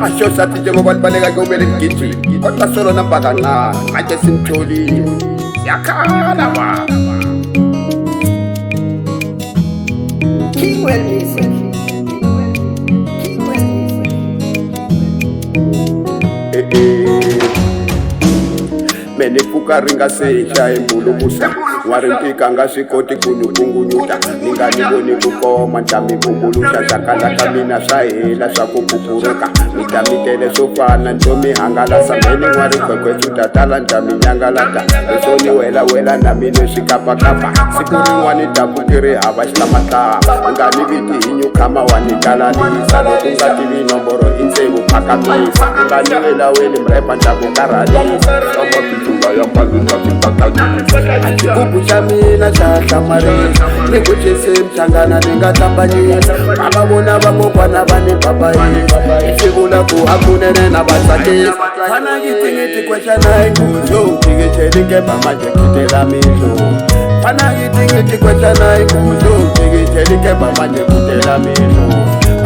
amashosi athi njengoba libaleka kuyomele ligijime kodwa solo namba kancane manje simtholile siyakhala baba. Kingwell Music. Mene puka ringa seja embulubusa Ngwarimpika nga swikoti kunyukungunyuta Ninganiboni kukoma ntami kumbulusha Shakala kamina shahela shakupukuruka Mitamitele sofana ntomi hangalasa Mene ngwarikwekwe sutatala ntami nyangalata Esoni wela namine shikapakapa Sikuri ngwani tabukiri habashtamataba Nganibiti hinyu kama wanitalalisa Lokungativi nomboro insebu pakamisa Nganiwela weli mrepa ntakukaralisa Kukusha mina shahlamari Nikuchise mchangana ningatambanyisa Bababona babokwana bane papai Isigula kuhakunene na basake Fana ngiti kwesha na ikuzo Tigiteli keba maje kitela mizo Fana ngiti kwesha na ikuzo Tigiteli keba maje kitela mizo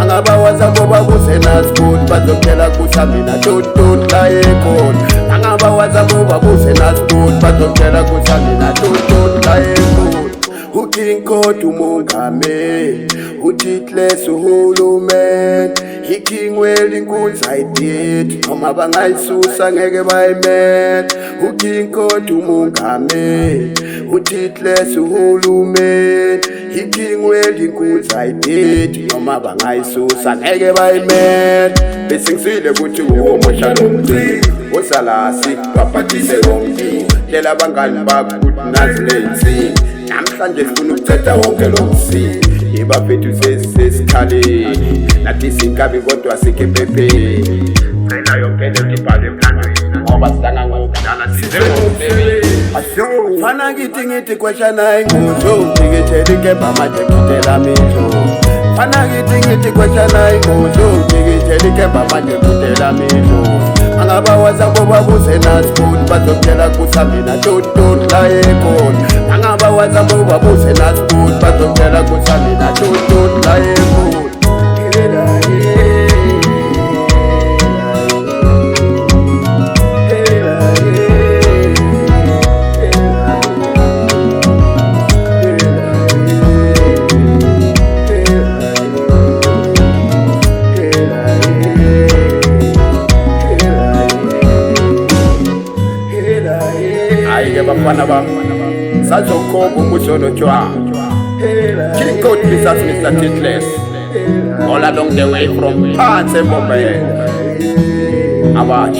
Angaba waza boba busena school Bazokela kusamina tutut la ekon Angaba waza boba busena school Bazokela kusamina tutut la ekon Ukinko tumungame Utitless uhulumen Ikingwell inkunzayidit Noma bangayisusa ngeke bayimet Ukinko tumungame Utitless uhulumen Ikingwell inkunzayidit Noma bangayisusa ngeke bayimet Besingisile kuthi uwomusha lomthi Osalasi baphathise konke Tshela abangani bakho ukuthi nazi lensi Namhlanje sifuna ukuthetha wonke lo msi Ibafethu sesikhaleni Nathi sinkabi kodwa sikhe ephepheni Cela yonke lento ibhalwe emlandweni Ngoba sidanga ngokudala size ngomsebenzi Fana ngithi kweshana inguzo Tigiteli kemba manje kutela mizo Fana ngithi kweshana inguzo Tigiteli kemba manje kutela mizo Angaba waza boba busena spoon Bazokela kusamina tutut la ekon Angaba waza boba busena spoon Bazokela kusamina tutut la ekon Bafana bam Sazokobu umusono chwa King Coat Mrs. Mr. Titless All along the way from Parts and Bombay Awash